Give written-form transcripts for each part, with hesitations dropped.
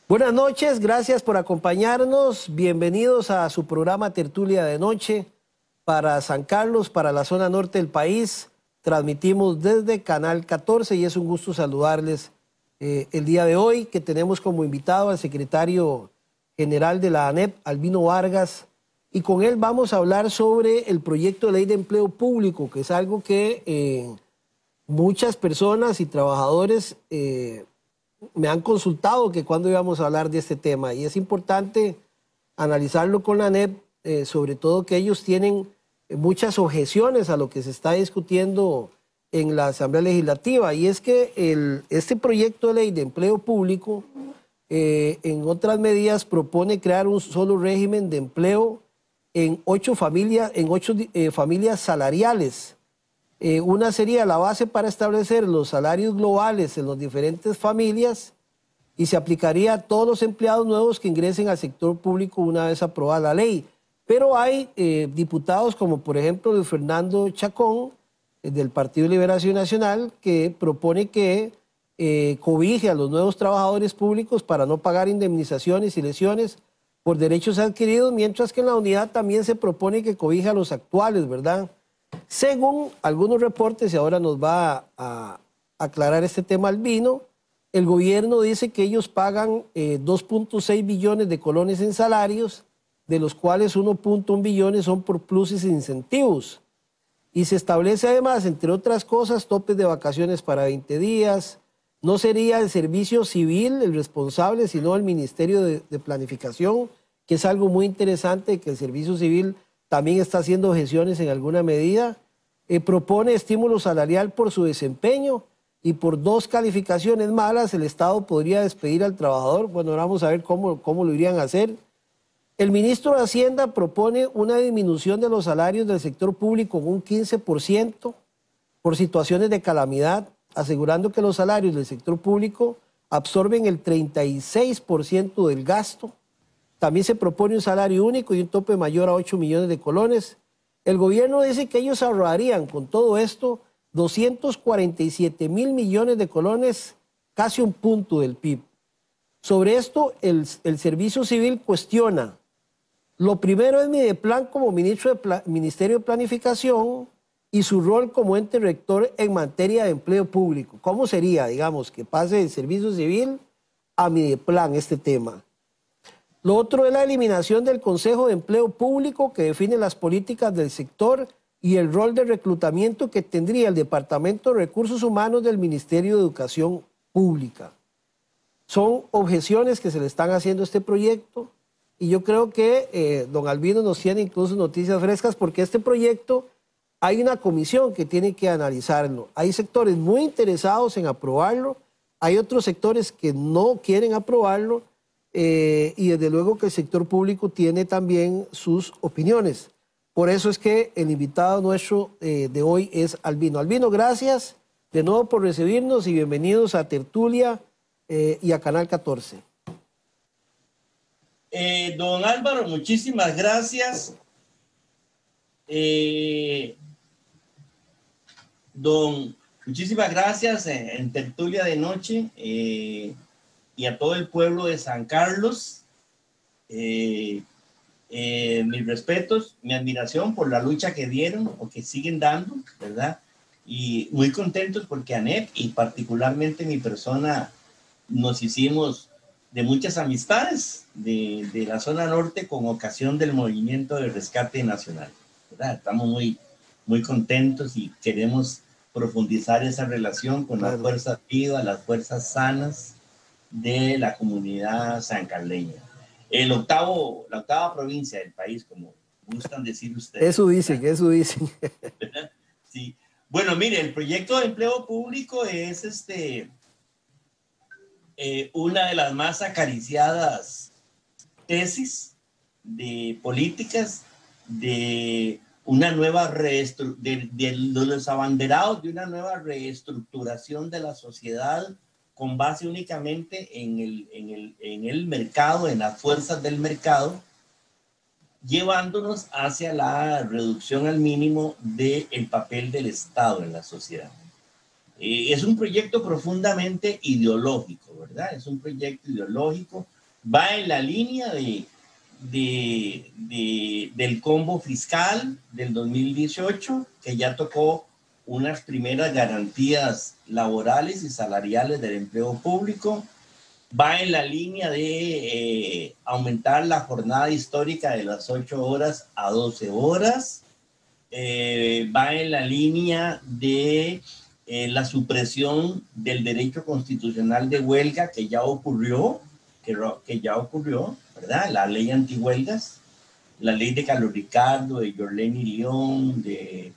Buenas noches, gracias por acompañarnos. Bienvenidos a su programa Tertulia de Noche para San Carlos, para la zona norte del país. Transmitimos desde Canal 14 y es un gusto saludarles el día de hoy, que tenemos como invitado al secretario general de la ANEP, Albino Vargas, y con él vamos a hablar sobre el proyecto de ley de empleo público, que es algo que muchas personas y trabajadores me han consultado que cuándo íbamos a hablar de este tema, y es importante analizarlo con la ANEP, sobre todo que ellos tienen muchas objeciones a lo que se está discutiendo en la Asamblea Legislativa, y es que este proyecto de ley de empleo público, en otras medidas, propone crear un solo régimen de empleo en ocho familias salariales. Una sería la base para establecer los salarios globales en las diferentes familias y se aplicaría a todos los empleados nuevos que ingresen al sector público una vez aprobada la ley. Pero hay diputados como por ejemplo Luis Fernando Chacón, del Partido de Liberación Nacional, que propone que cobije a los nuevos trabajadores públicos para no pagar indemnizaciones y lesiones por derechos adquiridos, mientras que en la unidad también se propone que cobije a los actuales, ¿verdad? Según algunos reportes, y ahora nos va a aclarar este tema Albino, el gobierno dice que ellos pagan 2.6 billones de colones en salarios, de los cuales 1.1 billones son por pluses e incentivos. Y se establece además, entre otras cosas, topes de vacaciones para 20 días. No sería el servicio civil el responsable, sino el Ministerio de Planificación, que es algo muy interesante, que el servicio civil también está haciendo objeciones en alguna medida. Propone estímulo salarial por su desempeño y por 2 calificaciones malas el Estado podría despedir al trabajador. Bueno, ahora vamos a ver cómo lo irían a hacer. El ministro de Hacienda propone una disminución de los salarios del sector público en un 15% por situaciones de calamidad, asegurando que los salarios del sector público absorben el 36% del gasto. También se propone un salario único y un tope mayor a 8 millones de colones. El gobierno dice que ellos ahorrarían con todo esto 247 mil millones de colones, casi un punto del PIB. Sobre esto, el Servicio Civil cuestiona. Lo primero es Mideplan como Ministerio de Planificación y su rol como ente rector en materia de empleo público. ¿Cómo sería, digamos, que pase del Servicio Civil a Mideplan este tema? Lo otro es la eliminación del Consejo de Empleo Público, que define las políticas del sector y el rol de reclutamiento que tendría el Departamento de Recursos Humanos del Ministerio de Educación Pública. Son objeciones que se le están haciendo a este proyecto y yo creo que don Albino nos tiene incluso noticias frescas, porque este proyecto hay una comisión que tiene que analizarlo. Hay sectores muy interesados en aprobarlo, hay otros sectores que no quieren aprobarlo, y desde luego que el sector público tiene también sus opiniones. Por eso es que el invitado nuestro de hoy es Albino. Albino, gracias de nuevo por recibirnos y bienvenidos a Tertulia y a Canal 14. Don Álvaro, muchísimas gracias. Muchísimas gracias en Tertulia de Noche. Y a todo el pueblo de San Carlos, mis respetos, mi admiración por la lucha que dieron o que siguen dando, ¿verdad? Y muy contentos porque ANEP y particularmente mi persona nos hicimos de muchas amistades de la zona norte con ocasión del movimiento de rescate nacional, ¿verdad? Estamos muy contentos y queremos profundizar esa relación con las fuerzas vivas, las fuerzas sanas de la comunidad sancarleña. La octava provincia del país, como gustan decir ustedes. Eso dicen. Sí. Bueno, mire, el proyecto de empleo público es una de las más acariciadas tesis de políticas de una nueva de los abanderados de una nueva reestructuración de la sociedad con base únicamente en el mercado, en las fuerzas del mercado, llevándonos hacia la reducción al mínimo del papel del Estado en la sociedad. Es un proyecto profundamente ideológico, ¿verdad? Es un proyecto ideológico va en la línea del combo fiscal del 2018, que ya tocó unas primeras garantías laborales y salariales del empleo público. Va en la línea de aumentar la jornada histórica de las 8 horas a 12 horas. Va en la línea de la supresión del derecho constitucional de huelga, que ya ocurrió, ¿verdad? La ley antihuelgas, la ley de Carlos Ricardo, de Yorleni León, de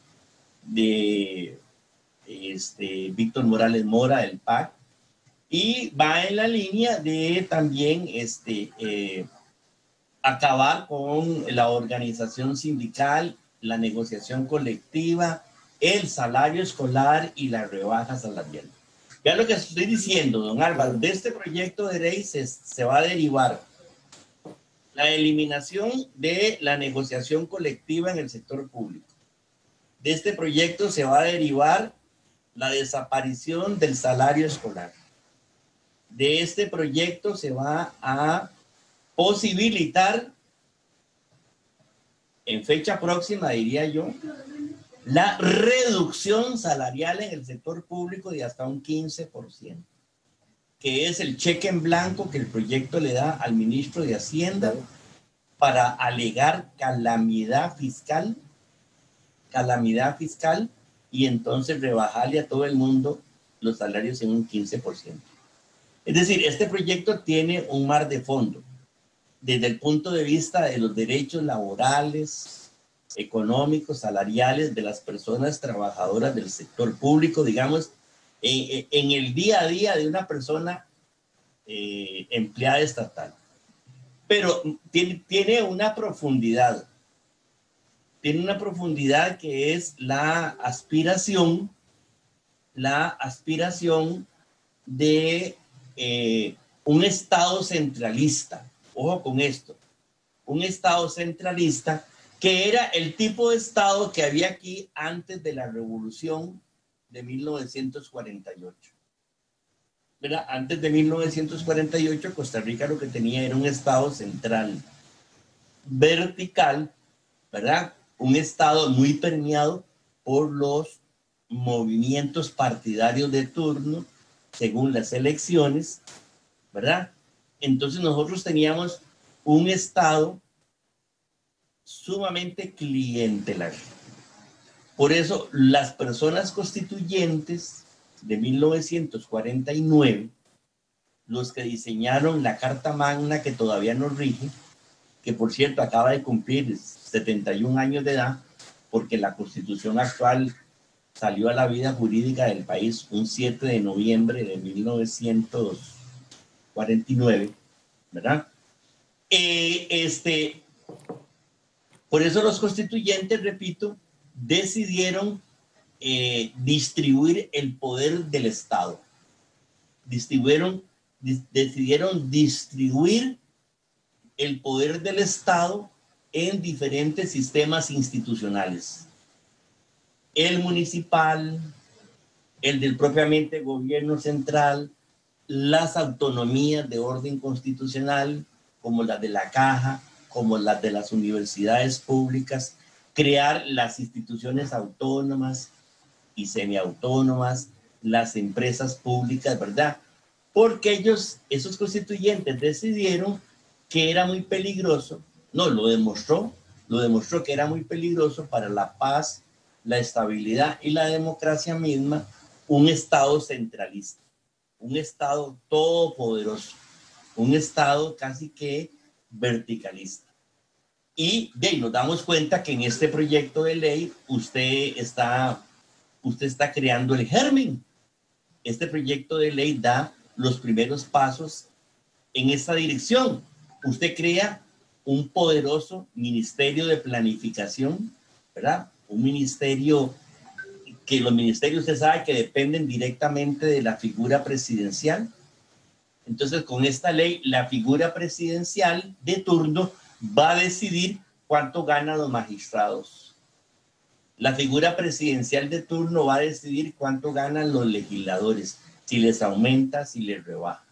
Víctor Morales Mora, del PAC, y va en la línea de también acabar con la organización sindical, la negociación colectiva, el salario escolar y la rebaja salarial. Ya lo que estoy diciendo, don Álvaro, de este proyecto de ley se va a derivar la eliminación de la negociación colectiva en el sector público. De este proyecto se va a derivar la desaparición del salario escolar. De este proyecto se va a posibilitar, en fecha próxima, diría yo, la reducción salarial en el sector público de hasta un 15%, que es el cheque en blanco que el proyecto le da al ministro de Hacienda para alegar calamidad fiscal, y entonces rebajarle a todo el mundo los salarios en un 15%. Es decir, este proyecto tiene un mar de fondo, desde el punto de vista de los derechos laborales, económicos, salariales de las personas trabajadoras del sector público, digamos, en el día a día de una persona empleada estatal. Pero tiene una profundidad. Tiene una profundidad que es la aspiración de un Estado centralista. Ojo con esto. Un Estado centralista que era el tipo de Estado que había aquí antes de la Revolución de 1948. ¿Verdad? Antes de 1948, Costa Rica lo que tenía era un Estado central, vertical, ¿verdad? Un Estado muy permeado por los movimientos partidarios de turno, según las elecciones, ¿verdad? Entonces nosotros teníamos un Estado sumamente clientelar. Por eso las personas constituyentes de 1949, los que diseñaron la Carta Magna que todavía nos rige, que por cierto acaba de cumplir 71 años de edad, porque la Constitución actual salió a la vida jurídica del país un 7 de noviembre de 1949, ¿verdad? Por eso los constituyentes, repito, decidieron distribuir el poder del Estado. Decidieron distribuir el poder del Estado en diferentes sistemas institucionales. El municipal, el del propiamente gobierno central, las autonomías de orden constitucional, como las de la Caja, como las de las universidades públicas, crear las instituciones autónomas y semiautónomas, las empresas públicas, ¿verdad? Porque esos constituyentes decidieron que era muy peligroso, lo demostró que era muy peligroso para la paz, la estabilidad y la democracia misma, un Estado centralista, un Estado todopoderoso, un Estado casi que verticalista. Y nos damos cuenta que en este proyecto de ley usted está creando el germen. Este proyecto de ley da los primeros pasos en esta dirección. Usted crea un poderoso ministerio de planificación, ¿verdad? Un ministerio que los ministerios usted sabe que dependen directamente de la figura presidencial. Entonces, con esta ley, la figura presidencial de turno va a decidir cuánto ganan los magistrados. La figura presidencial de turno va a decidir cuánto ganan los legisladores, si les aumenta, si les rebaja.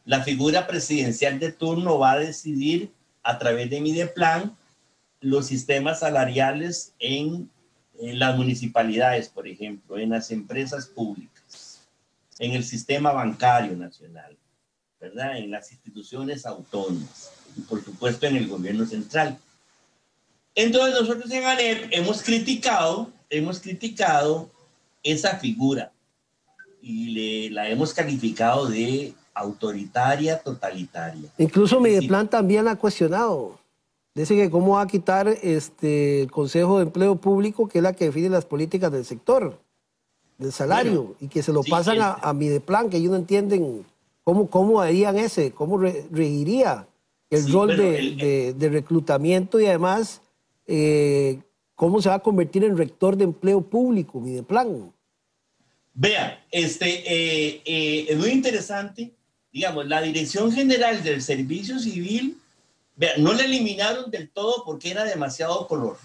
la figura presidencial de turno va a decidir a través de Mideplan los sistemas salariales en las municipalidades, por ejemplo, en las empresas públicas, en el sistema bancario nacional, ¿verdad? En las instituciones autónomas y, por supuesto, en el gobierno central. Entonces, nosotros en ANEP hemos criticado esa figura y la hemos calificado de autoritaria, totalitaria. Incluso Mideplan también la ha cuestionado. Dice que cómo va a quitar el Consejo de Empleo Público, que es la que define las políticas del sector, del salario, bueno, y que se lo pasan a Mideplan, que ellos no entienden cómo harían cómo regiría el rol de reclutamiento y además cómo se va a convertir en rector de empleo público, Mideplan. Vea, es muy interesante, digamos, la Dirección General del Servicio Civil, vea, no la eliminaron del todo porque era demasiado color.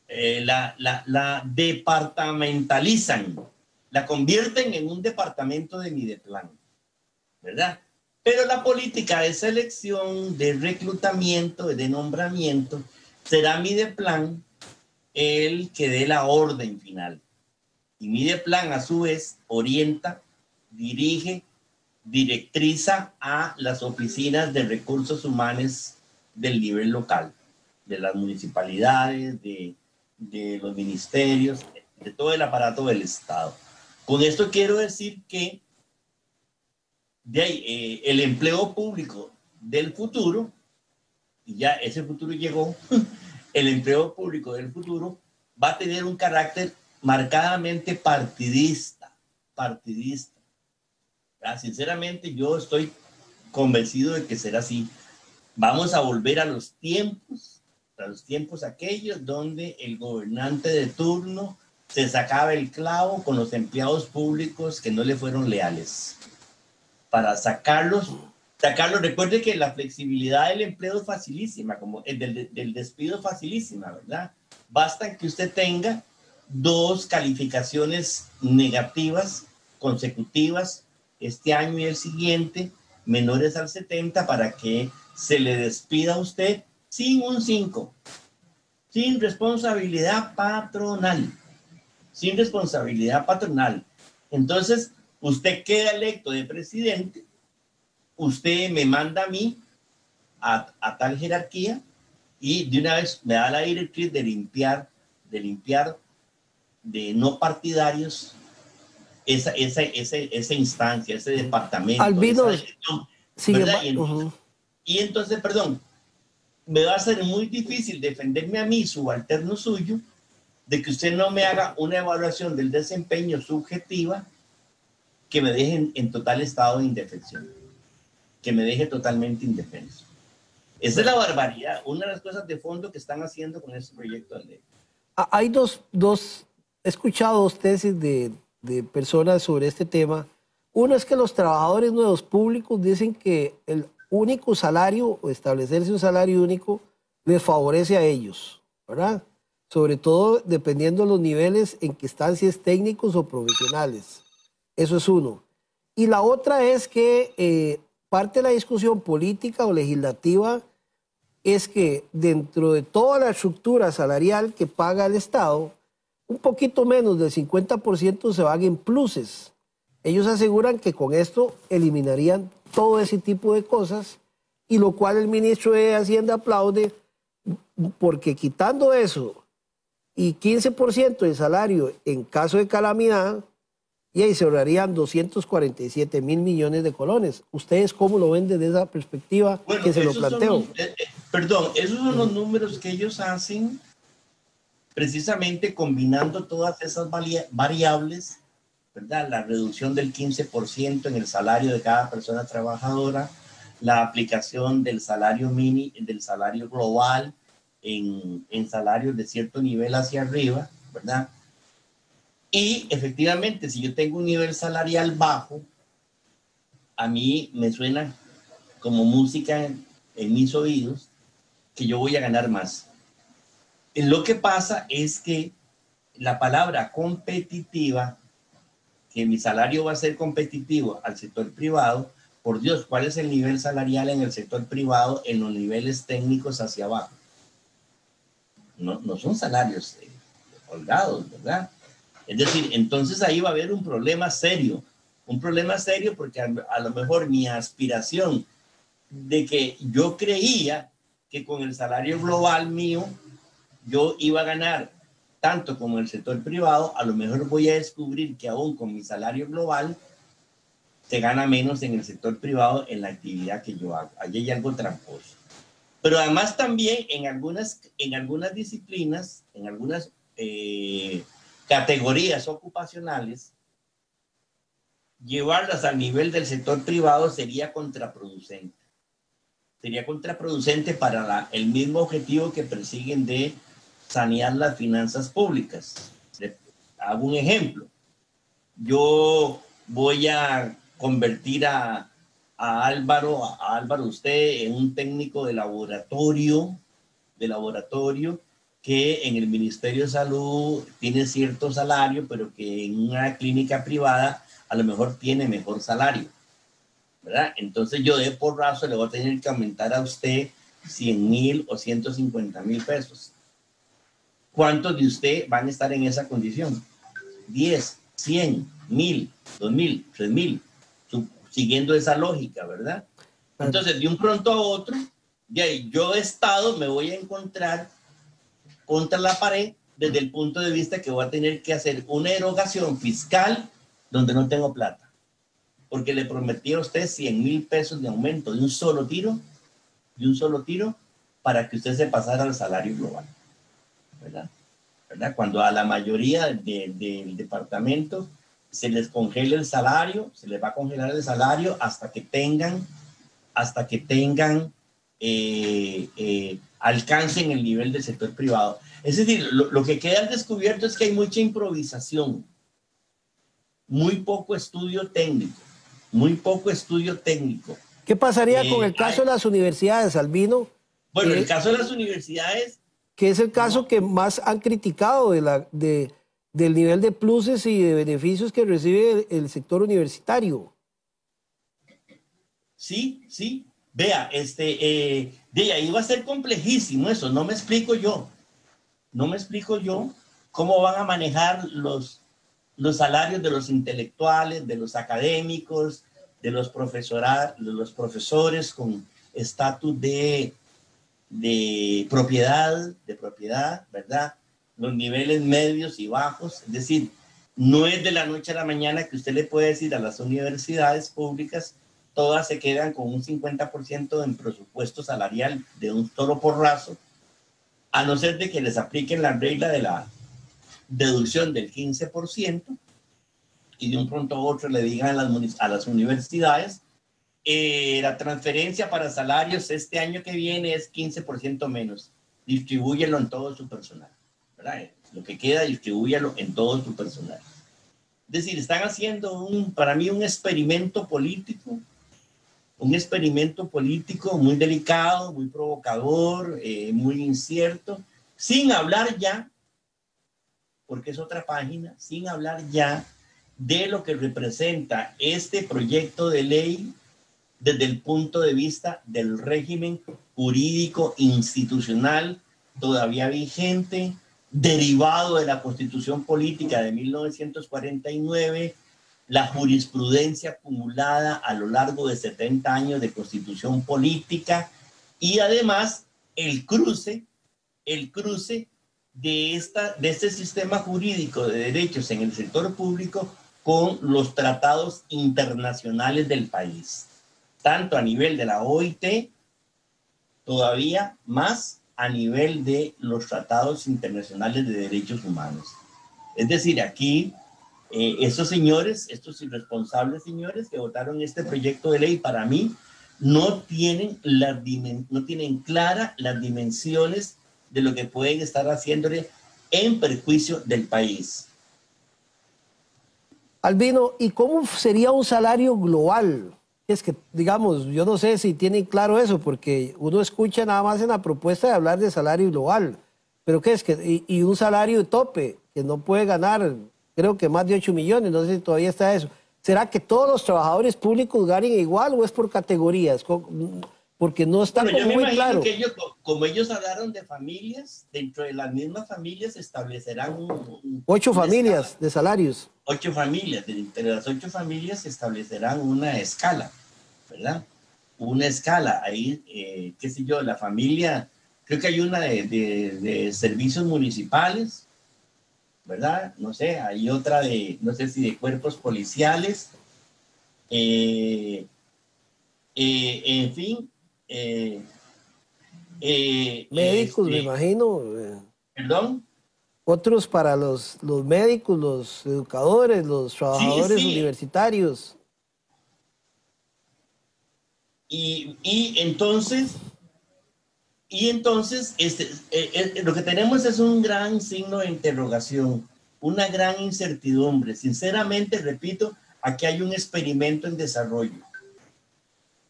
La departamentalizan, la convierten en un departamento de Mideplan, ¿verdad? Pero la política de selección, de reclutamiento, de nombramiento, será Mideplan el que dé la orden final. Y Mideplan, a su vez, orienta, dirige, directriza a las oficinas de recursos humanos del nivel local, de las municipalidades, de los ministerios, de todo el aparato del Estado. Con esto quiero decir que de ahí, el empleo público del futuro, y ya ese futuro llegó, el empleo público del futuro va a tener un carácter marcadamente partidista. Sinceramente, yo estoy convencido de que será así. Vamos a volver a los tiempos aquellos donde el gobernante de turno se sacaba el clavo con los empleados públicos que no le fueron leales. Para sacarlos. Recuerde que la flexibilidad del empleo es facilísima, como el del despido es facilísima, ¿verdad? Basta que usted tenga 2 calificaciones negativas consecutivas este año y el siguiente, menores al 70, para que se le despida a usted sin un 5, sin responsabilidad patronal, Entonces, usted queda electo de presidente, usted me manda a mí a tal jerarquía y de una vez me da la directriz de limpiar de no partidarios esa instancia, ese departamento. Albino, y entonces, perdón, me va a ser muy difícil defenderme a mí, subalterno suyo, de que usted no me haga una evaluación del desempeño subjetiva que me deje en total estado de indefensión, que me deje totalmente indefenso. Esa es la barbaridad, una de las cosas de fondo que están haciendo con este proyecto de ley. Hay he escuchado 2 tesis de personas sobre este tema. Uno es que los trabajadores nuevos públicos dicen que el único salario o establecerse un salario único les favorece a ellos, ¿verdad? Sobre todo dependiendo de los niveles en que están, si es técnicos o profesionales. Eso es uno. Y la otra es que parte de la discusión política o legislativa es que dentro de toda la estructura salarial que paga el Estado, un poquito menos del 50% se van en pluses. Ellos aseguran que con esto eliminarían todo ese tipo de cosas, y lo cual el ministro de Hacienda aplaude, porque quitando eso y 15% de salario en caso de calamidad, y ahí se ahorrarían 247.000 millones de colones. ¿Ustedes cómo lo ven desde esa perspectiva que se lo planteo? Esos son los números que ellos hacen precisamente combinando todas esas variables, ¿verdad? La reducción del 15% en el salario de cada persona trabajadora, la aplicación del salario del salario global en salarios de cierto nivel hacia arriba, ¿verdad? Y efectivamente, si yo tengo un nivel salarial bajo, a mí me suena como música en mis oídos que yo voy a ganar más. Lo que pasa es que la palabra competitiva, que mi salario va a ser competitivo al sector privado, por Dios, ¿cuál es el nivel salarial en el sector privado en los niveles técnicos hacia abajo? No son salarios holgados, ¿verdad? Es decir, entonces ahí va a haber un problema serio porque a lo mejor mi aspiración de que yo creía que con el salario global mío yo iba a ganar tanto como el sector privado, a lo mejor voy a descubrir que aún con mi salario global se gana menos en el sector privado en la actividad que yo hago. Allí hay algo tramposo. Pero además también en algunas disciplinas, en algunas categorías ocupacionales, llevarlas al nivel del sector privado sería contraproducente. Sería contraproducente para el mismo objetivo que persiguen de sanear las finanzas públicas. Hago un ejemplo. Yo voy a convertir a Álvaro, usted, en un técnico de laboratorio que en el Ministerio de Salud tiene cierto salario, pero que en una clínica privada a lo mejor tiene mejor salario, ¿verdad? Entonces yo de porrazo le voy a tener que aumentar a usted 100,000 o 150,000 pesos. ¿Cuántos de usted van a estar en esa condición? 10, 100, 1,000, 2,000, 3,000, siguiendo esa lógica, ¿verdad? Entonces, de un pronto a otro, yo Estado me voy a encontrar contra la pared desde el punto de vista que voy a tener que hacer una erogación fiscal donde no tengo plata. Porque le prometí a usted 100,000 pesos de aumento de un solo tiro, para que usted se pasara al salario global. ¿Verdad? Cuando a la mayoría del departamento se les congela el salario, se les va a congelar el salario hasta que tengan alcancen el nivel del sector privado. Es decir, lo que queda al descubierto es que hay mucha improvisación, muy poco estudio técnico. ¿Qué pasaría con el caso de las universidades, Albino? Bueno, el caso de las universidades, que es el caso que más han criticado del nivel de pluses y de beneficios que recibe el sector universitario. Sí. Vea, de ahí va a ser complejísimo eso. No me explico yo cómo van a manejar los salarios de los intelectuales, de los académicos, de los profesores con estatus de propiedad, ¿verdad? Los niveles medios y bajos. Es decir, no es de la noche a la mañana que usted le puede decir a las universidades públicas, todas se quedan con un 50% en presupuesto salarial de un solo porrazo, a no ser de que les apliquen la regla de la deducción del 15% y de un pronto a otro le digan a las universidades, la transferencia para salarios este año que viene es 15% menos. Distribúyelo en todo su personal, ¿verdad? Lo que queda, distribúyalo en todo su personal. Es decir, están haciendo para mí un experimento político muy delicado, muy provocador, muy incierto, sin hablar ya, porque es otra página, sin hablar ya de lo que representa este proyecto de ley desde el punto de vista del régimen jurídico institucional todavía vigente, derivado de la Constitución Política de 1949, la jurisprudencia acumulada a lo largo de 70 años de Constitución Política y además el cruce de este sistema jurídico de derechos en el sector público con los tratados internacionales del país, tanto a nivel de la OIT, todavía más a nivel de los tratados internacionales de derechos humanos. Es decir, aquí estos irresponsables señores que votaron este proyecto de ley, para mí, no tienen claras las dimensiones de lo que pueden estar haciéndole en perjuicio del país. Albino, ¿y cómo sería un salario global? Es que, digamos, yo no sé si tienen claro eso, porque uno escucha nada más en la propuesta de hablar de salario global. ¿Pero qué es? Y un salario de tope, que no puede ganar, creo que más de 8 millones, no sé si todavía está eso. ¿Será que todos los trabajadores públicos ganen igual o es por categorías? Porque no está Bueno, yo me muy imagino claro. que ellos, como ellos hablaron de familias, dentro de las mismas familias establecerán 8 una familias escala. de salarios. 8 familias, entre las 8 familias se establecerán una escala, ¿verdad? Una escala, ahí, qué sé yo, la familia, creo que hay una de servicios municipales, ¿verdad? No sé, hay otra de, no sé si de cuerpos policiales, en fin, Médicos, me imagino. perdón. Otros para los médicos, los educadores, los Sí, trabajadores sí. universitarios. Y entonces, lo que tenemos es un gran signo de interrogación, una gran incertidumbre. Sinceramente, repito, aquí hay un experimento en desarrollo.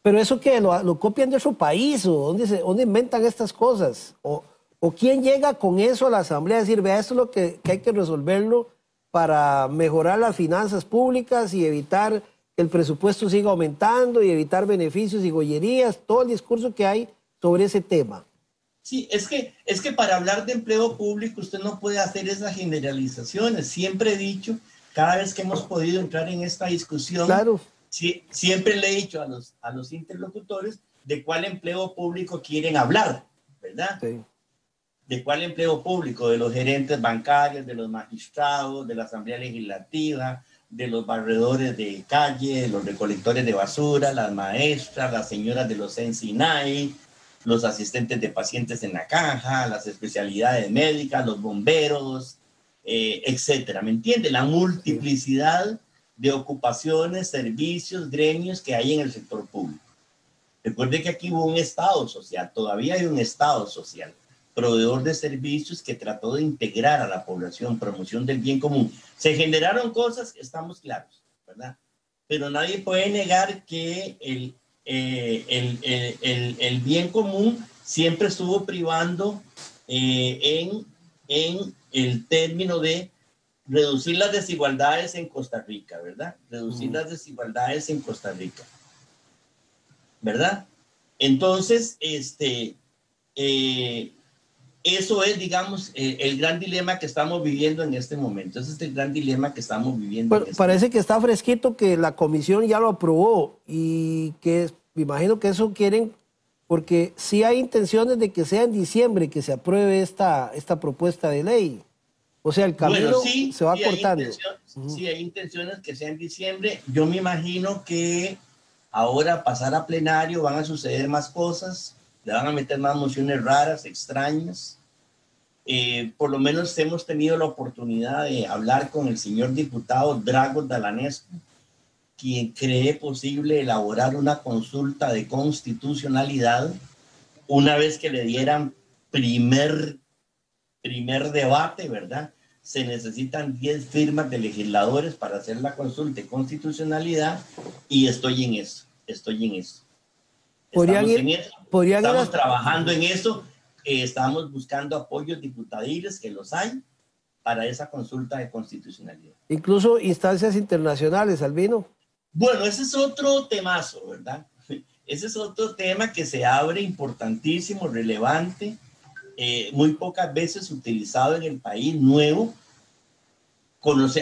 Pero eso que lo copian de otro país, o dónde inventan estas cosas, o quién llega con eso a la asamblea a decir, vea, esto es lo que hay que resolverlo para mejorar las finanzas públicas y evitar que el presupuesto siga aumentando y evitar beneficios y gollerías, todo el discurso que hay sobre ese tema. Sí, es que para hablar de empleo público usted no puede hacer esas generalizaciones. Siempre he dicho, cada vez que hemos podido entrar en esta discusión, Claro. sí, siempre le he dicho a los interlocutores de cuál empleo público quieren hablar, ¿verdad? Sí. ¿De cuál empleo público? De los gerentes bancarios, de los magistrados, de la Asamblea Legislativa, de los barredores de calle, de los recolectores de basura, las maestras, las señoras de los Ensinai, los asistentes de pacientes en la caja, las especialidades médicas, los bomberos, etcétera. ¿Me entiende? La multiplicidad de ocupaciones, servicios, gremios que hay en el sector público. Recuerde que aquí hubo un Estado social, todavía hay un Estado social, proveedor de servicios que trató de integrar a la población, promoción del bien común. Se generaron cosas, estamos claros, ¿verdad? Pero nadie puede negar que el bien común siempre estuvo privando en el término de reducir las desigualdades en Costa Rica, ¿verdad? Reducir las desigualdades en Costa Rica, ¿verdad? Entonces, eso es, digamos, el gran dilema que estamos viviendo en este momento. Ese es el gran dilema que estamos viviendo en este Parece momento. que está fresquito que la comisión ya lo aprobó y que me imagino que eso quieren, porque sí hay intenciones de que sea en diciembre que se apruebe esta propuesta de ley. O sea, el camino Bueno, sí, se va sí hay cortando. sí hay intenciones que sea en diciembre. Yo me imagino que ahora pasar a plenario van a suceder más cosas, le van a meter más mociones raras, extrañas. Por lo menos hemos tenido la oportunidad de hablar con el señor diputado Dragos Dalanescu, quien cree posible elaborar una consulta de constitucionalidad una vez que le dieran primer debate, ¿verdad? Se necesitan 10 firmas de legisladores para hacer la consulta de constitucionalidad y estoy en eso. Estamos trabajando en eso, estamos buscando apoyos diputadiles, que los hay, para esa consulta de constitucionalidad. Incluso instancias internacionales, Albino. Bueno, ese es otro temazo, ¿verdad? Ese es otro tema que se abre importantísimo, relevante, muy pocas veces utilizado en el país, nuevo.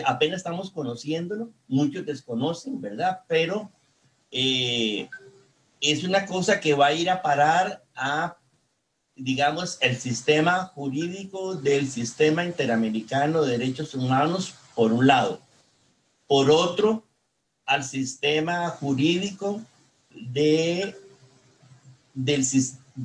Apenas estamos conociéndolo, muchos desconocen, ¿verdad? Pero es una cosa que va a ir a parar a, digamos, el sistema jurídico del Sistema Interamericano de Derechos Humanos, por un lado. Por otro, al sistema jurídico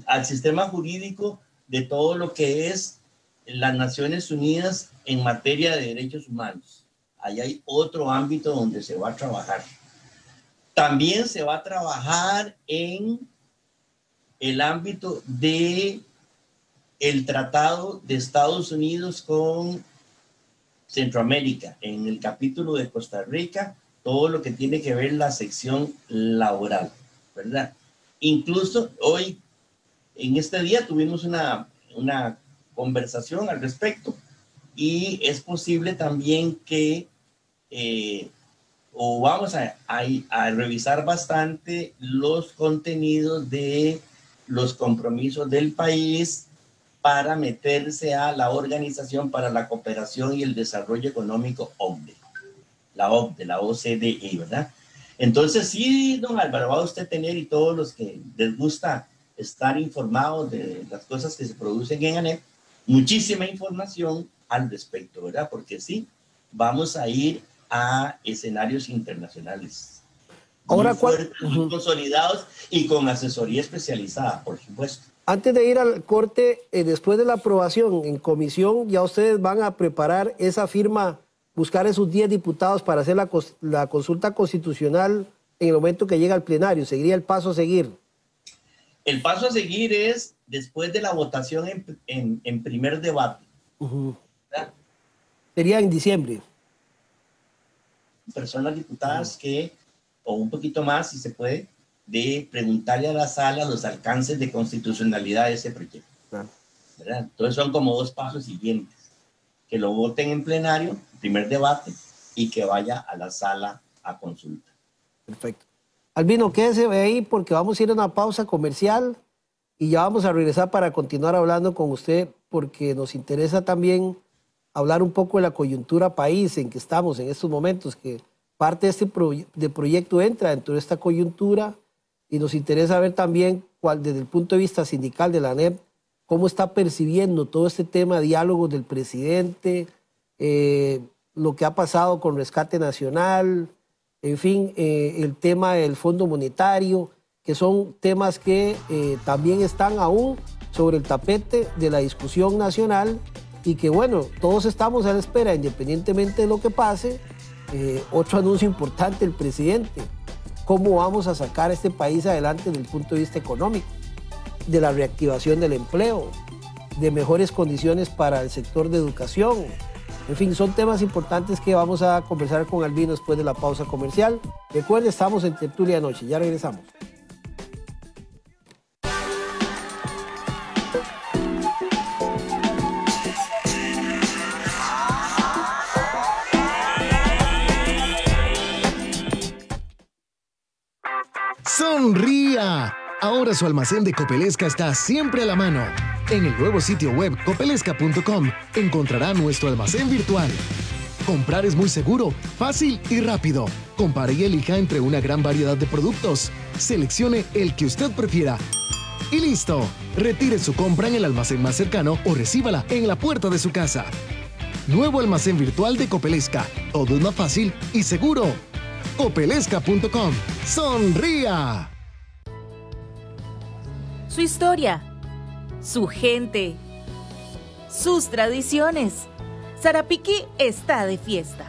al sistema jurídico de todo lo que es las Naciones Unidas en materia de derechos humanos. Ahí hay otro ámbito donde se va a trabajar. También se va a trabajar en el ámbito de el Tratado de Estados Unidos con Centroamérica, en el capítulo de Costa Rica, todo lo que tiene que ver la sección laboral, ¿verdad? Incluso hoy, en este día, tuvimos una conversación al respecto y es posible también que o vamos a revisar bastante los contenidos de los compromisos del país para meterse a la Organización para la Cooperación y el Desarrollo Económico OCDE, la OCDE, ¿verdad? Entonces sí, don Álvaro, va a usted tener, y todos los que les gusta estar informados de las cosas que se producen en ANEP, muchísima información al respecto, ¿verdad? Porque sí, vamos a ir a escenarios internacionales. Ahora, muy consolidados y con asesoría especializada, por supuesto. Antes de ir al corte, después de la aprobación en comisión, ya ustedes van a preparar esa firma, buscar esos 10 diputados para hacer la consulta constitucional en el momento que llega al plenario. ¿Seguiría el paso a seguir? El paso a seguir es después de la votación en primer debate. Sería en diciembre. Personas diputadas que, o un poquito más si se puede, de preguntarle a la sala los alcances de constitucionalidad de ese proyecto. ¿Verdad? Entonces son como 2 pasos siguientes. Que lo voten en plenario, primer debate, y que vaya a la sala a consulta. Perfecto. Albino, quédese ahí porque vamos a ir a una pausa comercial y ya vamos a regresar para continuar hablando con usted, porque nos interesa también hablar un poco de la coyuntura país en que estamos en estos momentos, que parte de este proyecto entra dentro de esta coyuntura, y nos interesa ver también desde el punto de vista sindical de la ANEP, cómo está percibiendo todo este tema de diálogos del presidente, lo que ha pasado con Rescate Nacional, en fin, el tema del Fondo Monetario, que son temas que también están aún sobre el tapete de la discusión nacional, y que bueno, todos estamos a la espera, independientemente de lo que pase. Otro anuncio importante del presidente: cómo vamos a sacar a este país adelante desde el punto de vista económico, de la reactivación del empleo, de mejores condiciones para el sector de educación. En fin, son temas importantes que vamos a conversar con Albino después de la pausa comercial. Recuerden, estamos en Tertulia Anoche, ya regresamos. ¡Sonría! Ahora su almacén de Copelesca está siempre a la mano. En el nuevo sitio web copelesca.com encontrará nuestro almacén virtual. Comprar es muy seguro, fácil y rápido. Compare y elija entre una gran variedad de productos. Seleccione el que usted prefiera. Y listo. Retire su compra en el almacén más cercano o recíbala en la puerta de su casa. Nuevo almacén virtual de Copelesca. Todo es más fácil y seguro. Copelesca.com. ¡Sonría! Su historia, su gente, sus tradiciones. Sarapiquí está de fiesta.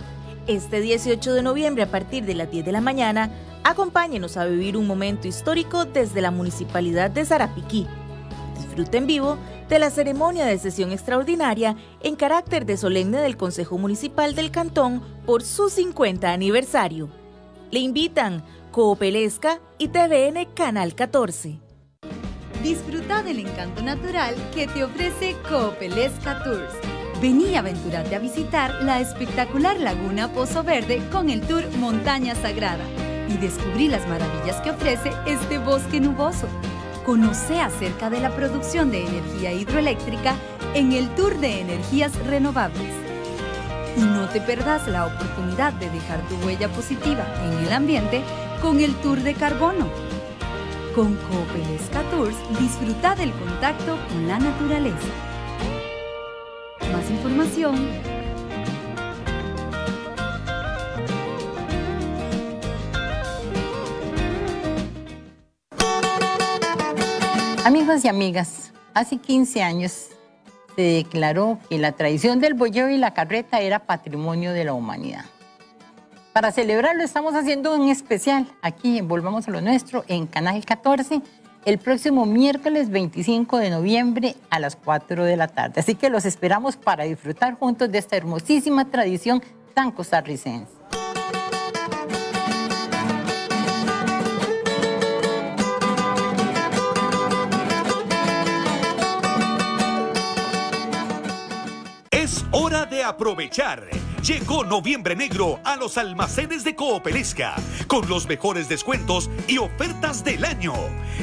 Este 18 de noviembre a partir de las 10 de la mañana, acompáñenos a vivir un momento histórico desde la Municipalidad de Sarapiquí. Disfrute en vivo de la ceremonia de sesión extraordinaria en carácter de solemne del Consejo Municipal del Cantón por su 50 aniversario. Le invitan Coopelesca y TVN Canal 14. Disfruta del encanto natural que te ofrece Coopelesca Tours. Vení a aventurarte a visitar la espectacular Laguna Pozo Verde con el tour Montaña Sagrada y descubrí las maravillas que ofrece este bosque nuboso. Conoce acerca de la producción de energía hidroeléctrica en el tour de energías renovables. Y no te perdas la oportunidad de dejar tu huella positiva en el ambiente con el tour de carbono. Con Coopelesca Tours, disfruta del contacto con la naturaleza. Más información. Amigos y amigas, hace 15 años se declaró que la tradición del boyeo y la carreta era patrimonio de la humanidad. Para celebrarlo estamos haciendo un especial aquí en Volvamos a lo Nuestro en Canal 14 el próximo miércoles 25 de noviembre a las 4 de la tarde. Así que los esperamos para disfrutar juntos de esta hermosísima tradición tan costarricense. Es hora de aprovechar. Llegó Noviembre Negro a los almacenes de Coopelesca con los mejores descuentos y ofertas del año.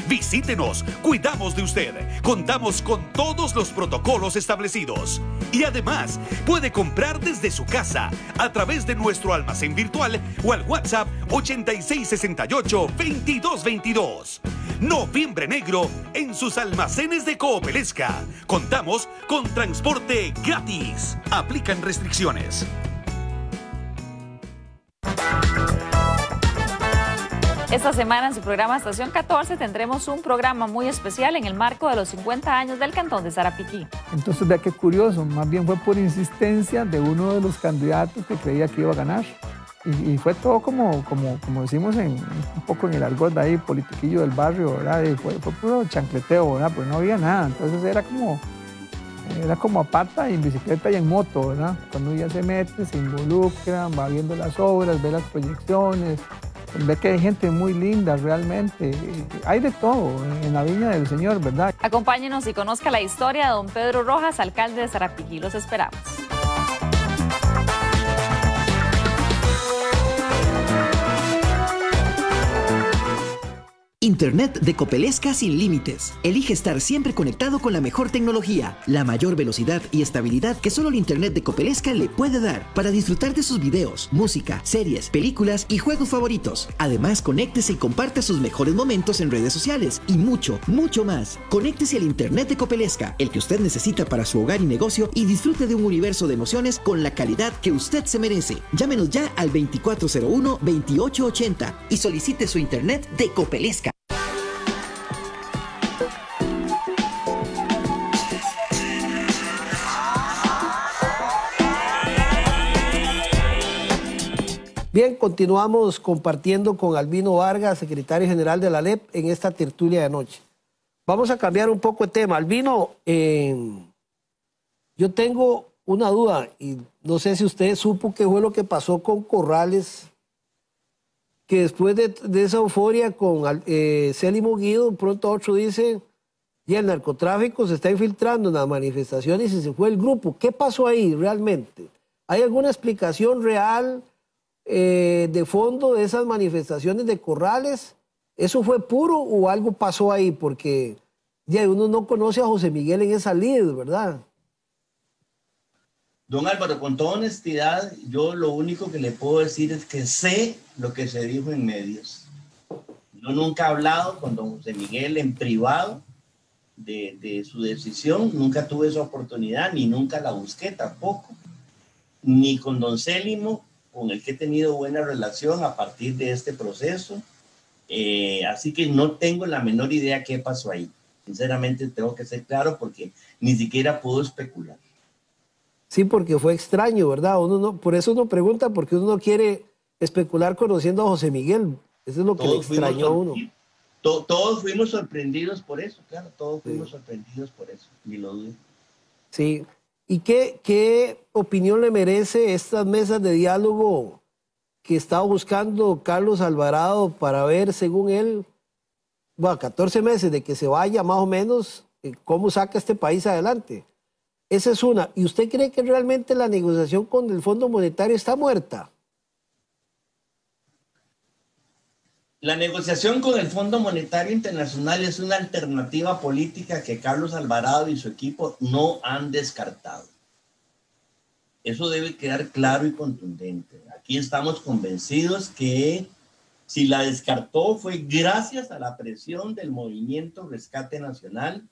Visítenos, cuidamos de usted, contamos con todos los protocolos establecidos. Y además, puede comprar desde su casa a través de nuestro almacén virtual o al WhatsApp 8668-2222. Noviembre Negro en sus almacenes de Coopelesca. Contamos con transporte gratis. Aplican restricciones. Esta semana en su programa Estación 14 tendremos un programa muy especial en el marco de los 50 años del Cantón de Sarapiquí. Entonces vea qué curioso, más bien fue por insistencia de uno de los candidatos que creía que iba a ganar. Y fue todo como decimos un poco en el argot de ahí, politiquillo del barrio, ¿verdad? Y fue puro chancleteo, ¿verdad? Pues no había nada, entonces era como a pata y en bicicleta y en moto, ¿verdad? Cuando ya se mete, se involucra, va viendo las obras, ve las proyecciones, ve que hay gente muy linda realmente. Hay de todo en la viña del Señor, ¿verdad? Acompáñenos y conozca la historia de don Pedro Rojas, alcalde de Sarapiquí. Los esperamos. Internet de Copelesca sin límites. Elige estar siempre conectado con la mejor tecnología, la mayor velocidad y estabilidad que solo el Internet de Copelesca le puede dar para disfrutar de sus videos, música, series, películas y juegos favoritos. Además, conéctese y comparta sus mejores momentos en redes sociales y mucho, mucho más. Conéctese al Internet de Copelesca, el que usted necesita para su hogar y negocio, y disfrute de un universo de emociones con la calidad que usted se merece. Llámenos ya al 2401-2880 y solicite su Internet de Copelesca. Bien, continuamos compartiendo con Albino Vargas, secretario general de la ALEP, en esta tertulia de anoche. Vamos a cambiar un poco de tema. Albino, yo tengo una duda y no sé si usted supo qué fue lo que pasó con Corrales, que después de esa euforia con Célimo Guido, pronto otro dice, y el narcotráfico se está infiltrando en las manifestaciones y se fue el grupo. ¿Qué pasó ahí realmente? ¿Hay alguna explicación real de fondo de esas manifestaciones de Corrales? ¿Eso fue puro o algo pasó ahí? Porque ya uno no conoce a José Miguel en esa lid, ¿verdad? Don Álvaro, con toda honestidad, yo lo único que le puedo decir es que sé lo que se dijo en medios. Yo nunca he hablado con don José Miguel en privado de su decisión, nunca tuve esa oportunidad, ni nunca la busqué tampoco, ni con don Célimo, con el que he tenido buena relación a partir de este proceso. Así que no tengo la menor idea qué pasó ahí. Sinceramente tengo que ser claro porque ni siquiera puedo especular. Sí, porque fue extraño, ¿verdad? Uno no, por eso uno pregunta, porque uno no quiere especular conociendo a José Miguel. Eso es lo que le extrañó a uno. Todos fuimos sorprendidos por eso, claro, todos fuimos sorprendidos por eso, ni lo dudo. Sí. ¿Y qué opinión le merece estas mesas de diálogo que está buscando Carlos Alvarado para ver, según él, 14 meses de que se vaya más o menos, cómo saca este país adelante? Esa es una. ¿Y usted cree que realmente la negociación con el Fondo Monetario está muerta? La negociación con el Fondo Monetario Internacional es una alternativa política que Carlos Alvarado y su equipo no han descartado. Eso debe quedar claro y contundente. Aquí estamos convencidos que si la descartó fue gracias a la presión del movimiento Rescate Nacional,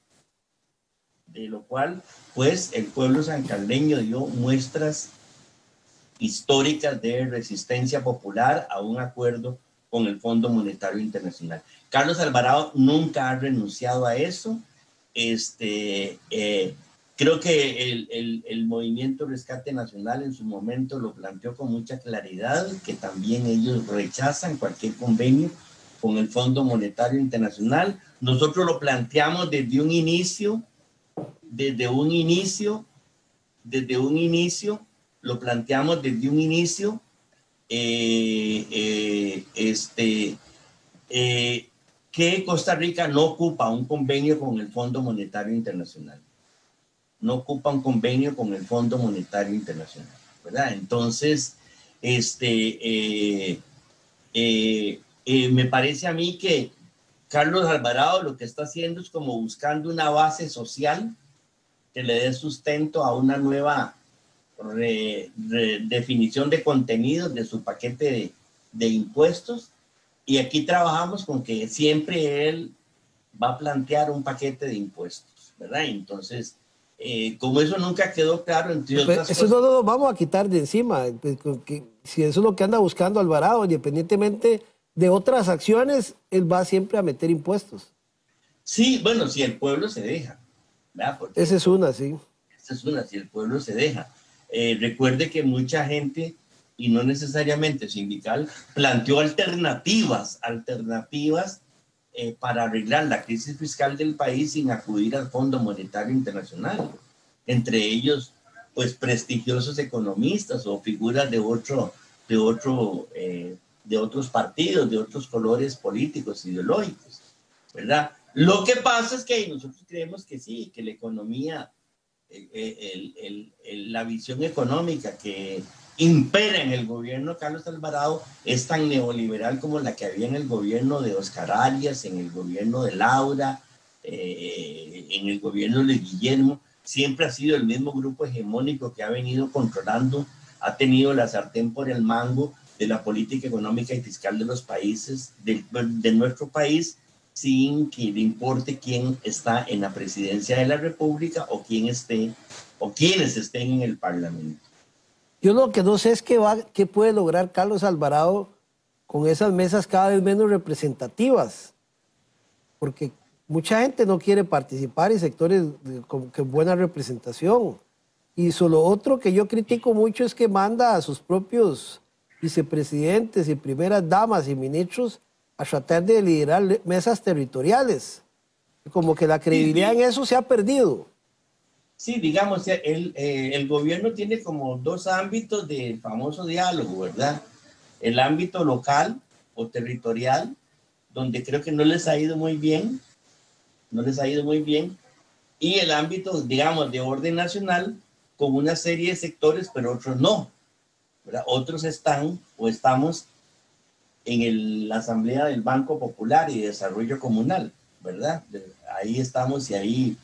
de lo cual pues el pueblo sancarleño dio muestras históricas de resistencia popular a un acuerdo con el Fondo Monetario Internacional. Carlos Alvarado nunca ha renunciado a eso. Creo que el movimiento Rescate Nacional en su momento lo planteó con mucha claridad, que también ellos rechazan cualquier convenio con el Fondo Monetario Internacional. Nosotros lo planteamos desde un inicio, lo planteamos desde un inicio, que Costa Rica no ocupa un convenio con el Fondo Monetario Internacional. No ocupa un convenio con el Fondo Monetario Internacional. ¿verdad? Entonces, me parece a mí que Carlos Alvarado lo que está haciendo es como buscando una base social que le dé sustento a una nueva definición de contenidos de su paquete de impuestos. Y aquí trabajamos con que siempre él va a plantear un paquete de impuestos, ¿verdad? Entonces, como eso nunca quedó claro, entre otras eso cosas... no lo vamos a quitar de encima. Si eso es lo que anda buscando Alvarado, independientemente de otras acciones, él va siempre a meter impuestos. Sí, bueno, si el pueblo se deja, ¿verdad? Porque esa es una, sí. Esa es una, si el pueblo se deja. Recuerde que mucha gente, y no necesariamente sindical, planteó alternativas para arreglar la crisis fiscal del país sin acudir al Fondo Monetario Internacional. Entre ellos, pues, prestigiosos economistas o figuras de otros partidos, de otros colores políticos, ideológicos, ¿verdad? Lo que pasa es que nosotros creemos que sí, que la economía, la visión económica que impera en el gobierno de Carlos Alvarado es tan neoliberal como la que había en el gobierno de Oscar Arias, en el gobierno de Laura, en el gobierno de Guillermo. Siempre ha sido el mismo grupo hegemónico que ha venido controlando, ha tenido la sartén por el mango de la política económica y fiscal de los países, de nuestro país, sin que le importe quién está en la presidencia de la República o quienes estén en el Parlamento. Yo lo que no sé es qué puede lograr Carlos Alvarado con esas mesas cada vez menos representativas, porque mucha gente no quiere participar y sectores con buena representación. Y solo otro que yo critico mucho es que manda a sus propios vicepresidentes y primeras damas y ministros a tratar de liderar mesas territoriales. Como que la credibilidad en eso se ha perdido. Sí, digamos, el gobierno tiene como dos ámbitos del famoso diálogo, ¿verdad? El ámbito local o territorial, donde creo que no les ha ido muy bien, y el ámbito, digamos, de orden nacional, con una serie de sectores, pero otros no, ¿verdad? Otros estamos en la Asamblea del Banco Popular y Desarrollo Comunal, ¿verdad? Ahí estamos y ahí...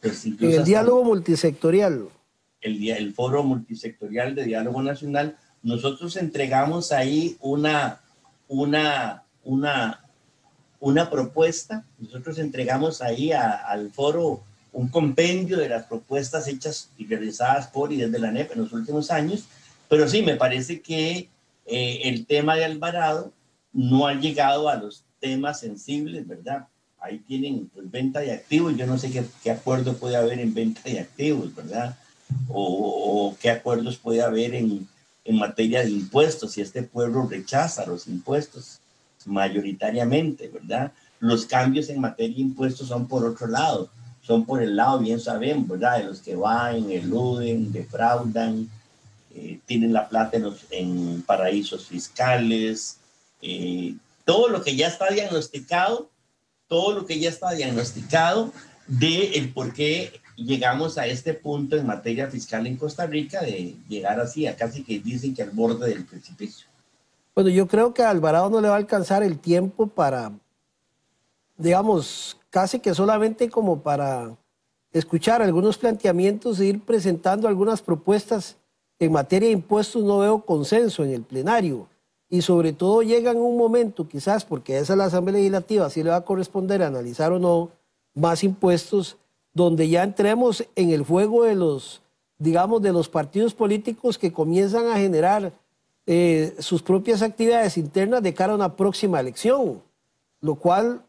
Pues en el diálogo multisectorial. El foro multisectorial de diálogo nacional, nosotros entregamos ahí una propuesta, nosotros entregamos ahí al foro un compendio de las propuestas hechas y realizadas por y desde la ANEP en los últimos años, pero sí, me parece que el tema de Alvarado no ha llegado a los temas sensibles, ¿verdad? Ahí tienen, pues, venta de activos. Yo no sé qué acuerdo puede haber en venta de activos, ¿verdad? O qué acuerdos puede haber en materia de impuestos, si este pueblo rechaza los impuestos mayoritariamente, ¿verdad? Los cambios en materia de impuestos son por otro lado, son por el lado, bien sabemos, ¿verdad? De los que van, eluden, defraudan, tienen la plata en paraísos fiscales, todo lo que ya está diagnosticado, de el por qué llegamos a este punto en materia fiscal en Costa Rica, de llegar así a casi que dicen que al borde del precipicio. Bueno, yo creo que a Alvarado no le va a alcanzar el tiempo para, digamos, casi que solamente como para escuchar algunos planteamientos e ir presentando algunas propuestas en materia de impuestos. No veo consenso en el plenario. Y sobre todo llega en un momento, quizás porque esa es la Asamblea Legislativa, si le va a corresponder analizar o no más impuestos, donde ya entremos en el juego de los, digamos, de los partidos políticos que comienzan a generar sus propias actividades internas de cara a una próxima elección. Lo cual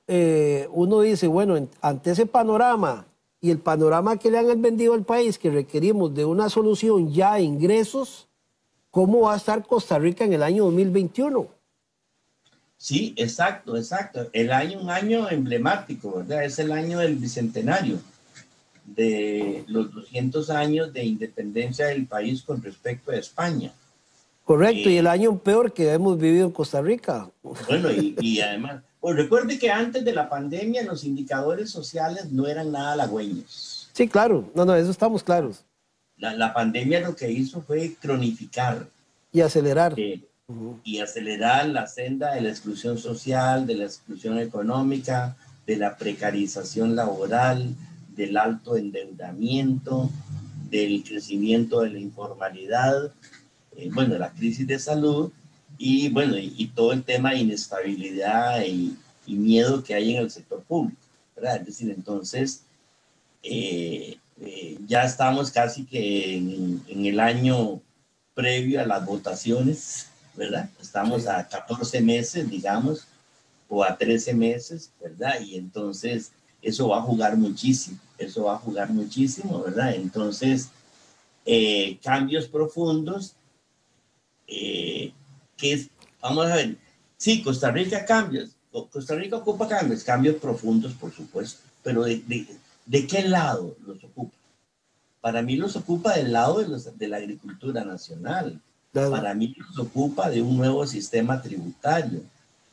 uno dice, bueno, ante ese panorama y el panorama que le han vendido al país, que requerimos de una solución ya a ingresos, ¿cómo va a estar Costa Rica en el año 2021? Sí, exacto. Un año emblemático, ¿verdad? Es el año del bicentenario, de los 200 años de independencia del país con respecto a España. Correcto, y el año peor que hemos vivido en Costa Rica. Bueno, y además, pues recuerde que antes de la pandemia los indicadores sociales no eran nada halagüeños. Sí, claro, no, eso estamos claros. La pandemia lo que hizo fue cronificar. Y acelerar. Y acelerar la senda de la exclusión social, de la exclusión económica, de la precarización laboral, del alto endeudamiento, del crecimiento de la informalidad, bueno, la crisis de salud y, bueno, y todo el tema de inestabilidad y miedo que hay en el sector público, ¿verdad? Es decir, entonces, ya estamos casi que en el año previo a las votaciones, ¿verdad? Estamos a 14 meses, digamos, o a 13 meses, ¿verdad? Y entonces eso va a jugar muchísimo, ¿verdad? Entonces, cambios profundos, vamos a ver, sí, Costa Rica ocupa cambios profundos, por supuesto, pero ¿de qué lado los ocupa? Para mí los ocupa del lado de la agricultura nacional. Para mí los ocupa de un nuevo sistema tributario.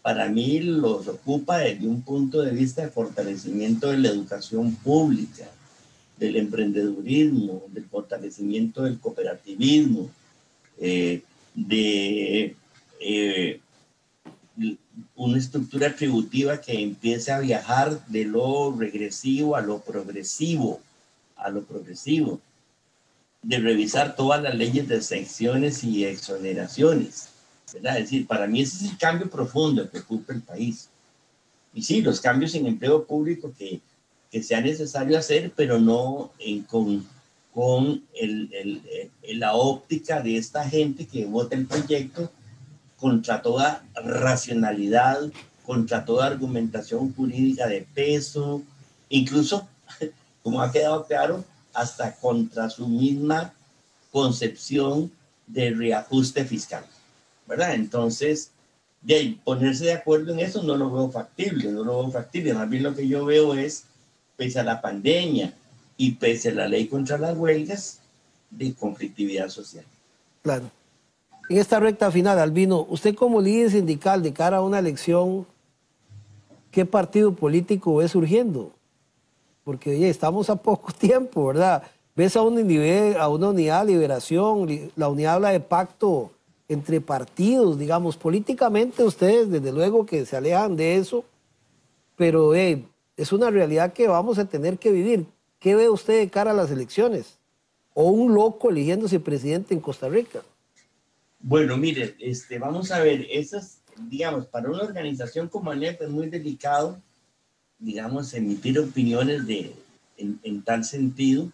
Para mí los ocupa desde un punto de vista de fortalecimiento de la educación pública, del emprendedurismo, del fortalecimiento del cooperativismo, de una estructura tributiva que empiece a viajar de lo regresivo a lo progresivo, de revisar todas las leyes de exenciones y exoneraciones, ¿verdad? Es decir, para mí ese es el cambio profundo que ocupa el país. Y sí, los cambios en empleo público que sea necesario hacer, pero no con la óptica de esta gente que vota el proyecto contra toda racionalidad, contra toda argumentación jurídica de peso, incluso, como ha quedado claro, hasta contra su misma concepción de reajuste fiscal, ¿verdad? Entonces, ponerse de acuerdo en eso no lo veo factible, más bien lo que yo veo es, pese a la pandemia y pese a la ley contra las huelgas, de conflictividad social. Claro. En esta recta final, Albino, usted como líder sindical de cara a una elección, ¿qué partido político ve surgiendo? Porque oye, estamos a poco tiempo, ¿verdad? Ves a una unidad de liberación, la unidad habla de pacto entre partidos, digamos, políticamente ustedes desde luego que se alejan de eso, pero es una realidad que vamos a tener que vivir. ¿Qué ve usted de cara a las elecciones? ¿O un loco eligiéndose presidente en Costa Rica? Bueno, mire, vamos a ver, esas, digamos, para una organización como ANEP es muy delicado, digamos, emitir opiniones en tal sentido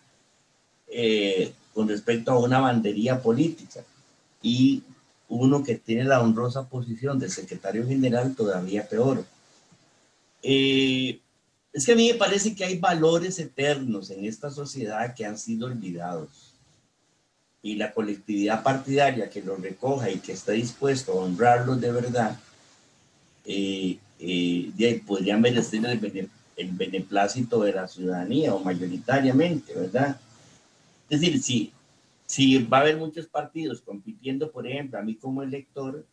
con respecto a una bandería política. Y uno que tiene la honrosa posición de secretario general todavía peor. Es que a mí me parece que hay valores eternos en esta sociedad que han sido olvidados. Y la colectividad partidaria que los recoja y que está dispuesto a honrarlos de verdad, podría merecer el beneplácito de la ciudadanía o mayoritariamente, ¿verdad? Es decir, si va a haber muchos partidos compitiendo, por ejemplo, a mí como elector,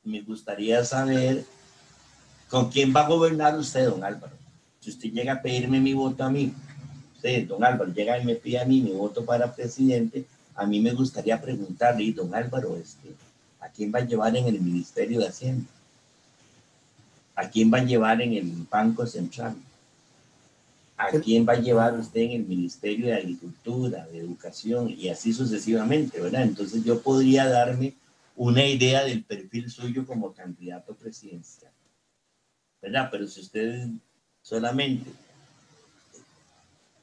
me gustaría saber con quién va a gobernar usted, don Álvaro. Si usted llega a pedirme mi voto a mí, usted, don Álvaro, llega y me pide a mí mi voto para presidente, a mí me gustaría preguntarle, don Álvaro, ¿a quién va a llevar en el Ministerio de Hacienda? ¿A quién va a llevar en el Banco Central? ¿A quién va a llevar usted en el Ministerio de Agricultura, de Educación y así sucesivamente, ¿verdad? Entonces yo podría darme una idea del perfil suyo como candidato presidencial, ¿verdad? Pero si usted solamente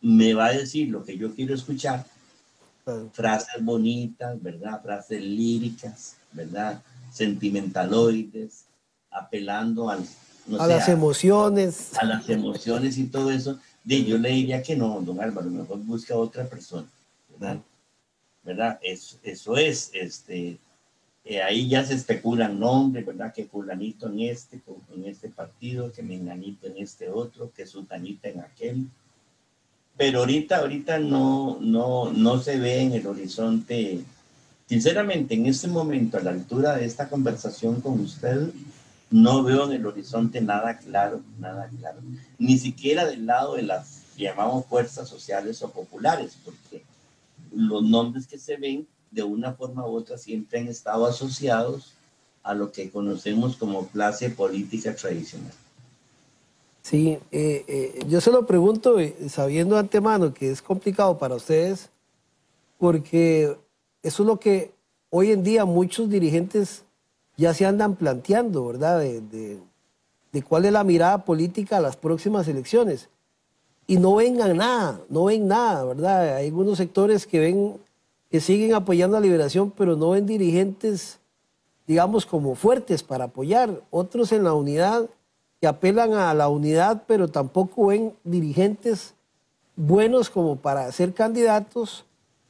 me va a decir lo que yo quiero escuchar, frases bonitas, ¿verdad? Frases líricas, ¿verdad? Sentimentaloides, apelando a las emociones. A las emociones y todo eso, yo le diría que no, don Álvaro, mejor busca a otra persona, ¿verdad? ¿Verdad? Eso es, ahí ya se especulan nombres, ¿verdad? Que fulanito en este partido, que menganito en este otro, que sultanita en aquel. Pero ahorita no se ve en el horizonte, sinceramente, en este momento, a la altura de esta conversación con usted, no veo en el horizonte nada claro, ni siquiera del lado de las que llamamos fuerzas sociales o populares, porque los nombres que se ven, de una forma u otra, siempre han estado asociados a lo que conocemos como clase política tradicional. Sí, yo se lo pregunto sabiendo de antemano que es complicado para ustedes, porque eso es lo que hoy en día muchos dirigentes ya se andan planteando, ¿verdad? De cuál es la mirada política a las próximas elecciones. Y no ven nada, ¿verdad? Hay algunos sectores que siguen apoyando a Liberación, pero no ven dirigentes, digamos, como fuertes para apoyar. Otros en la unidad, que apelan a la unidad, pero tampoco ven dirigentes buenos como para ser candidatos.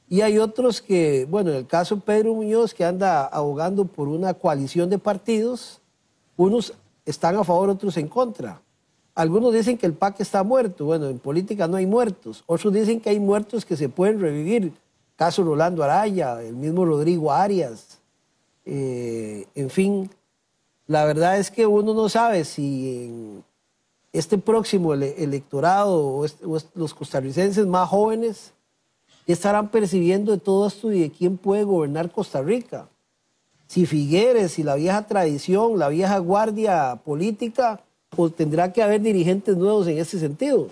Y hay otros que, bueno, en el caso de Pedro Muñoz, que anda abogando por una coalición de partidos, unos están a favor, otros en contra. Algunos dicen que el PAC está muerto. Bueno, en política no hay muertos. Otros dicen que hay muertos que se pueden revivir. Caso Rolando Araya, el mismo Rodrigo Arias. En fin, la verdad es que uno no sabe si en este próximo electorado o los costarricenses más jóvenes estarán percibiendo de todo esto y de quién puede gobernar Costa Rica. Si Figueres, si la vieja tradición, la vieja guardia política, o tendrá que haber dirigentes nuevos en ese sentido.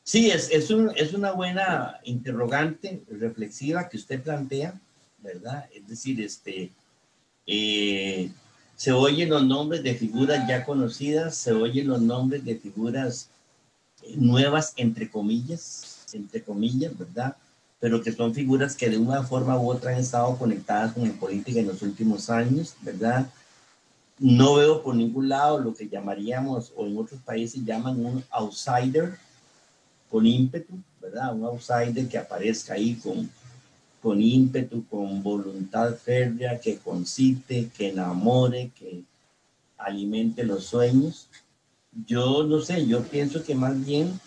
Sí, es una buena interrogante reflexiva que usted plantea, ¿verdad? Es decir, se oyen los nombres de figuras ya conocidas, se oyen los nombres de figuras nuevas, entre comillas, ¿verdad? Pero que son figuras que de una forma u otra han estado conectadas con la política en los últimos años, ¿verdad? No veo por ningún lado lo que llamaríamos, o en otros países llaman un outsider con ímpetu, ¿verdad? Un outsider que aparezca ahí con ímpetu, con voluntad férrea, que concite, que enamore, que alimente los sueños. Yo no sé, yo pienso que más bien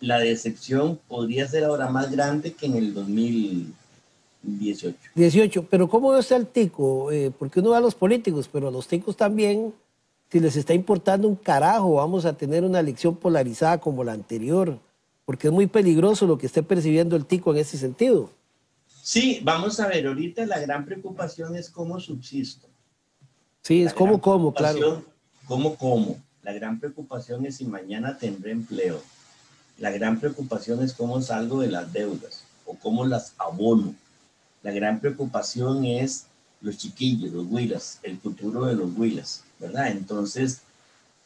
la decepción podría ser ahora más grande que en el 2018. Pero ¿cómo ve usted al tico? Porque uno ve a los políticos, pero a los ticos también, si les está importando un carajo, vamos a tener una elección polarizada como la anterior, porque es muy peligroso lo que esté percibiendo el tico en ese sentido. Sí, vamos a ver, ahorita la gran preocupación es cómo subsisto. Sí, es cómo, claro. ¿Cómo? La gran preocupación es si mañana tendré empleo. La gran preocupación es cómo salgo de las deudas o cómo las abono. La gran preocupación es los chiquillos, los huilas, el futuro de los huilas, ¿verdad? Entonces,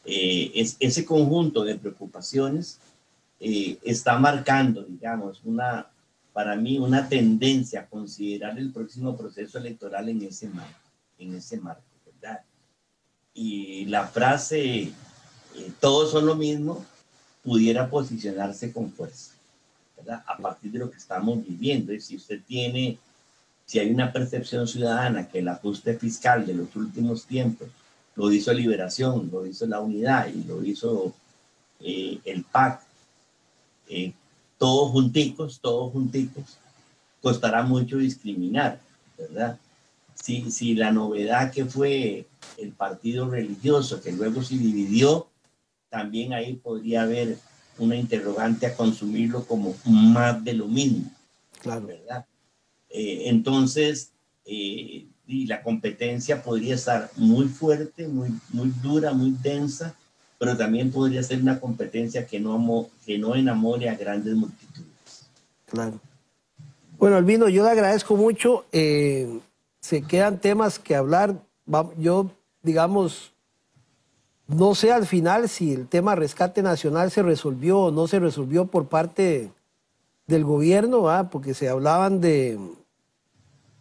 ese conjunto de preocupaciones está marcando, digamos, para mí una tendencia a considerar el próximo proceso electoral en ese marco, ¿verdad? Y la frase, todos son lo mismo, pudiera posicionarse con fuerza, ¿verdad? A partir de lo que estamos viviendo. Y si hay una percepción ciudadana que el ajuste fiscal de los últimos tiempos lo hizo Liberación, lo hizo la Unidad y lo hizo el PAC, todos junticos, costará mucho discriminar, ¿verdad? Si la novedad que fue el partido religioso, que luego se dividió, también ahí podría haber una interrogante a consumirlo como más de lo mismo, claro, ¿verdad? Entonces, y la competencia podría estar muy fuerte, muy dura, muy densa, pero también podría ser una competencia que no enamore a grandes multitudes. Claro. Bueno, Albino, yo le agradezco mucho. Se quedan temas que hablar. Yo, digamos, no sé al final si el tema rescate nacional se resolvió o no se resolvió por parte del gobierno, ¿verdad? Porque se hablaban de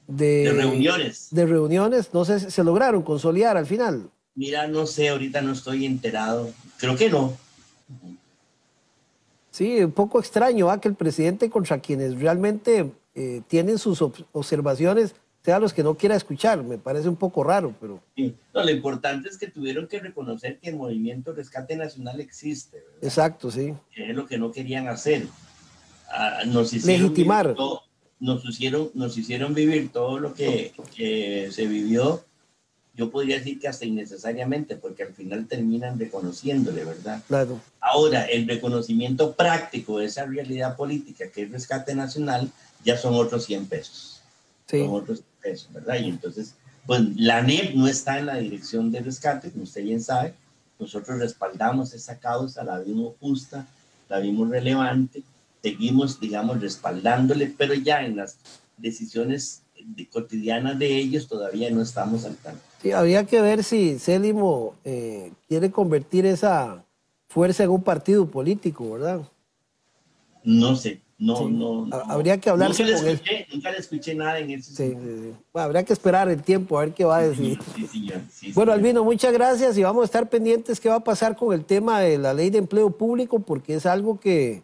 reuniones. De reuniones, no sé si se lograron consolidar al final. Mira, no sé, ahorita no estoy enterado. Creo que no. Sí, un poco extraño, ¿va? Que el presidente contra quienes realmente tienen sus observaciones sean los que no quiera escuchar. Me parece un poco raro, pero... Sí. No, lo importante es que tuvieron que reconocer que el movimiento Rescate Nacional existe, ¿verdad? Exacto, sí. Que es lo que no querían hacer. Legitimar. Nos hicieron vivir todo lo que se vivió yo podría decir que hasta innecesariamente, porque al final terminan reconociéndole, ¿verdad? Claro. Ahora, el reconocimiento práctico de esa realidad política que es Rescate Nacional, ya son otros 100 pesos. Sí. Son otros 100 pesos, ¿verdad? Y entonces, pues la ANEP no está en la dirección de rescate, como usted bien sabe. Nosotros respaldamos esa causa, la vimos justa, la vimos relevante, seguimos, digamos, respaldándole, pero ya en las decisiones cotidianas de ellos todavía no estamos al tanto. Sí, habría que ver si Célimo quiere convertir esa fuerza en un partido político, ¿verdad? No sé, no, sí. no. Habría que hablarse con él. Nunca le escuché nada en eso. Sí. Bueno, habría que esperar el tiempo a ver qué va a decir. Sí, bueno, Albino, muchas gracias y vamos a estar pendientes qué va a pasar con el tema de la ley de empleo público, porque es algo que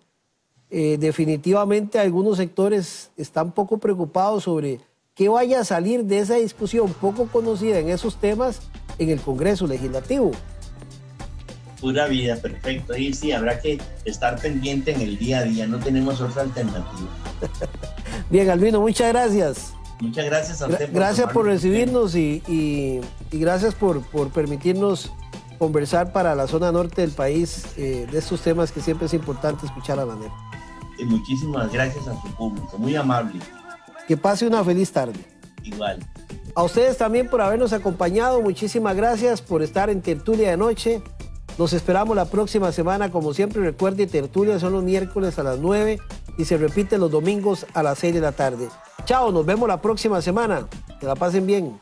definitivamente algunos sectores están poco preocupados sobre qué vaya a salir de esa discusión poco conocida en esos temas en el Congreso Legislativo. Pura vida, perfecto. Y sí, habrá que estar pendiente en el día a día, no tenemos otra alternativa. Bien, Albino, muchas gracias. Muchas gracias a usted. Gracias por recibirnos y gracias por permitirnos conversar para la zona norte del país de estos temas que siempre es importante escuchar a la NEP. Y muchísimas gracias a su público, muy amable. Que pase una feliz tarde. Igual. A ustedes también por habernos acompañado, muchísimas gracias por estar en Tertulia de Noche. Nos esperamos la próxima semana, como siempre. Recuerde, Tertulia son los miércoles a las 9 y se repite los domingos a las 6 de la tarde. Chao, nos vemos la próxima semana. Que la pasen bien.